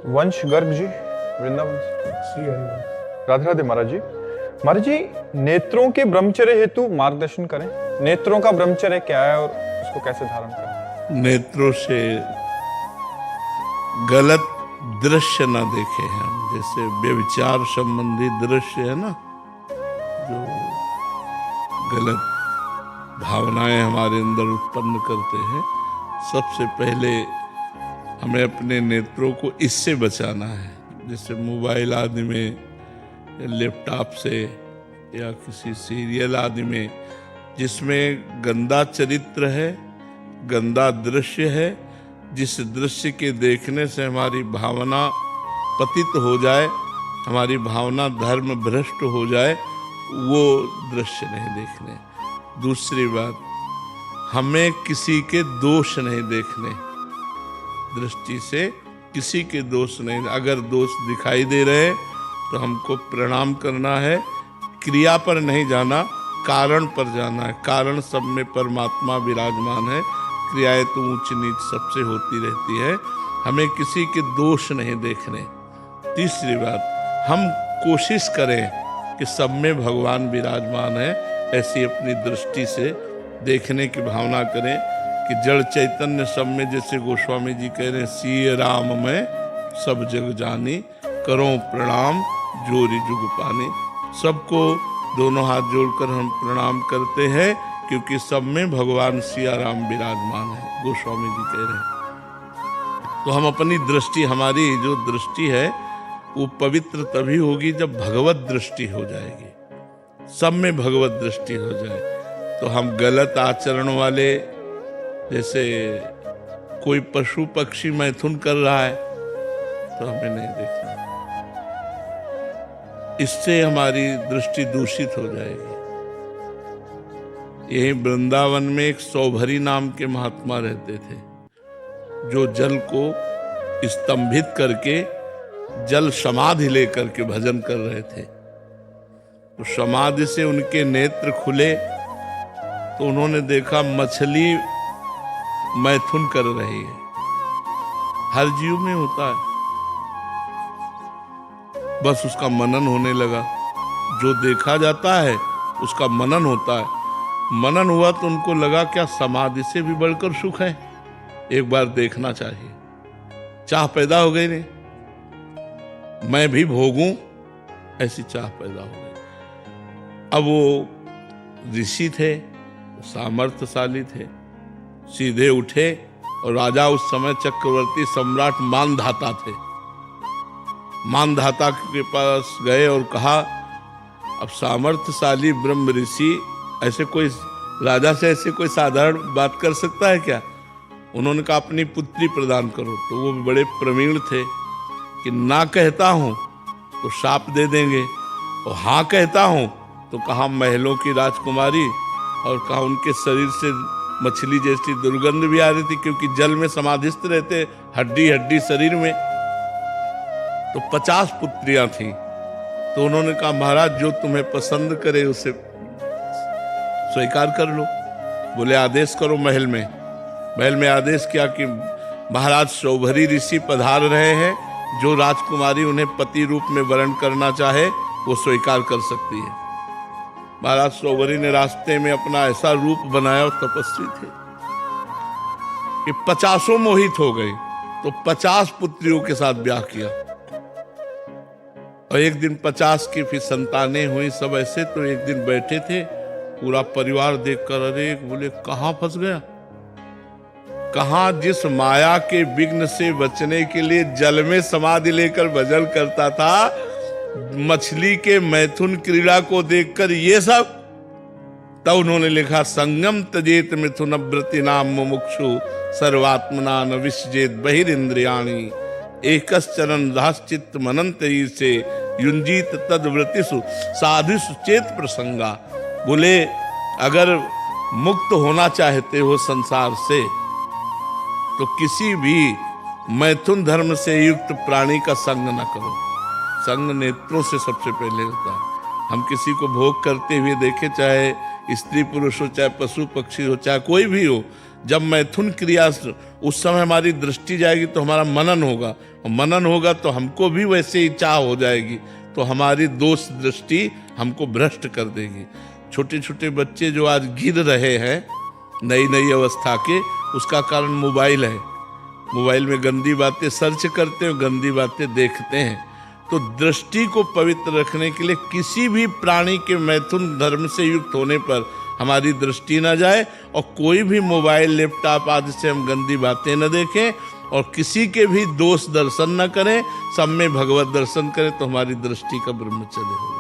वंश गर्ग जी वृंदावन से। राधे राधे महाराज जी। महाराज जी, नेत्रों के ब्रह्मचर्य हेतु मार्गदर्शन करें। नेत्रों का ब्रह्मचर्य क्या है और उसको कैसे धारण करें? नेत्रों से गलत दृश्य ना देखें हम, जैसे व्यभिचार संबंधी दृश्य है ना, जो गलत भावनाएं हमारे अंदर उत्पन्न करते हैं। सबसे पहले हमें अपने नेत्रों को इससे बचाना है। जैसे मोबाइल आदि में, लैपटॉप से या किसी सीरियल आदि में जिसमें गंदा चरित्र है, गंदा दृश्य है, जिस दृश्य के देखने से हमारी भावना पतित हो जाए, हमारी भावना धर्म भ्रष्ट हो जाए, वो दृश्य नहीं देखने। दूसरी बात, हमें किसी के दोष नहीं देखने। दृष्टि से किसी के दोष नहीं, अगर दोष दिखाई दे रहे तो हमको प्रणाम करना है। क्रिया पर नहीं जाना, कारण पर जाना है। कारण सब में परमात्मा विराजमान है, क्रियाएं तो ऊंच नीच सबसे होती रहती है। हमें किसी के दोष नहीं देखने। तीसरी बात, हम कोशिश करें कि सब में भगवान विराजमान है, ऐसी अपनी दृष्टि से देखने की भावना करें कि जड़ चैतन्य सब में, जैसे गोस्वामी जी कह रहे हैं, सिय राम में सब जग जानी, करो प्रणाम जोरी जुग पानी। सबको दोनों हाथ जोड़कर हम प्रणाम करते हैं, क्योंकि सब में भगवान सिया राम विराजमान है, गोस्वामी जी कह रहे हैं। तो हम अपनी दृष्टि, हमारी जो दृष्टि है वो पवित्र तभी होगी जब भगवत दृष्टि हो जाएगी, सब में भगवत दृष्टि हो जाए। तो हम गलत आचरण वाले, जैसे कोई पशु पक्षी मैथुन कर रहा है तो हमें नहीं देखना, इससे हमारी दृष्टि दूषित हो जाएगी। यही वृंदावन में एक सौभरी नाम के महात्मा रहते थे, जो जल को स्तंभित करके जल समाधि लेकर के भजन कर रहे थे। तो समाधि से उनके नेत्र खुले तो उन्होंने देखा मछली मैथुन कर रही है। हर जीव में होता है, बस उसका मनन होने लगा। जो देखा जाता है उसका मनन होता है। मनन हुआ तो उनको लगा क्या समाधि से भी बढ़कर सुख है, एक बार देखना चाहिए। चाह पैदा हो गई, नहीं मैं भी भोगूं, ऐसी चाह पैदा हो गई। अब वो ऋषि थे, सामर्थ्यशाली थे, सीधे उठे और राजा उस समय चक्रवर्ती सम्राट मानधाता थे। मानधाता के पास गए और कहा, अब सामर्थ्यशाली ब्रह्म ऋषि ऐसे कोई राजा से ऐसे कोई साधारण बात कर सकता है क्या? उन्होंने कहा अपनी पुत्री प्रदान करो। तो वो बड़े प्रवीण थे कि ना कहता हूं तो शाप दे देंगे, और हाँ कहता हूं तो कहा महलों की राजकुमारी, और कहा उनके शरीर से मछली जैसी दुर्गंध भी आ रही थी, क्योंकि जल में समाधिस्थ रहते, हड्डी हड्डी शरीर में। तो 50 पुत्रियां थीं। तो उन्होंने कहा महाराज जो तुम्हें पसंद करे उसे स्वीकार कर लो। बोले आदेश करो। महल में आदेश किया कि महाराज सौभरी ऋषि पधार रहे हैं, जो राजकुमारी उन्हें पति रूप में वर्ण करना चाहे वो स्वीकार कर सकती है। महाराज सौभरी ने रास्ते में अपना ऐसा रूप बनाया, और तपस्वी थे कि 50 मोहित हो गए। तो 50 पुत्रियों के साथ ब्याह किया, और एक दिन 50 की फिर संतानें हुई। सब ऐसे तो एक दिन बैठे थे, पूरा परिवार देखकर अरे बोले कहाँ फंस गया, कहाँ जिस माया के विघ्न से बचने के लिए जल में समाधि लेकर भजन करता था, मछली के मैथुन क्रीड़ा को देखकर ये सब। तब उन्होंने लिखा, संगम तजेत मिथुन व्रति नाम मुमुक्षु सर्वात्मना न विसजेत बहिरिंद्रियाणि एकश्चरन राश्चित्त मनंत से युंजीत तद व्रतिषु साधुषु चेत प्रसंगा। बोले अगर मुक्त होना चाहते हो संसार से तो किसी भी मैथुन धर्म से युक्त प्राणी का संग न करो। संग नेत्रों से सबसे पहले होता है। हम किसी को भोग करते हुए देखे, चाहे स्त्री पुरुष हो, चाहे पशु पक्षी हो, चाहे कोई भी हो, जब मैथुन क्रिया उस समय हमारी दृष्टि जाएगी तो हमारा मनन होगा, और मनन होगा तो हमको भी वैसे ही चाह हो जाएगी, तो हमारी दोष दृष्टि हमको भ्रष्ट कर देगी। छोटे छोटे बच्चे जो आज गिर रहे हैं नई नई अवस्था के, उसका कारण मोबाइल है। मोबाइल में गंदी बातें सर्च करते हैं, गंदी बातें देखते हैं। तो दृष्टि को पवित्र रखने के लिए किसी भी प्राणी के मैथुन धर्म से युक्त होने पर हमारी दृष्टि न जाए, और कोई भी मोबाइल लैपटॉप आदि से हम गंदी बातें न देखें, और किसी के भी दोष दर्शन न करें, सब में भगवत दर्शन करें, तो हमारी दृष्टि का ब्रह्मचर्य होगा।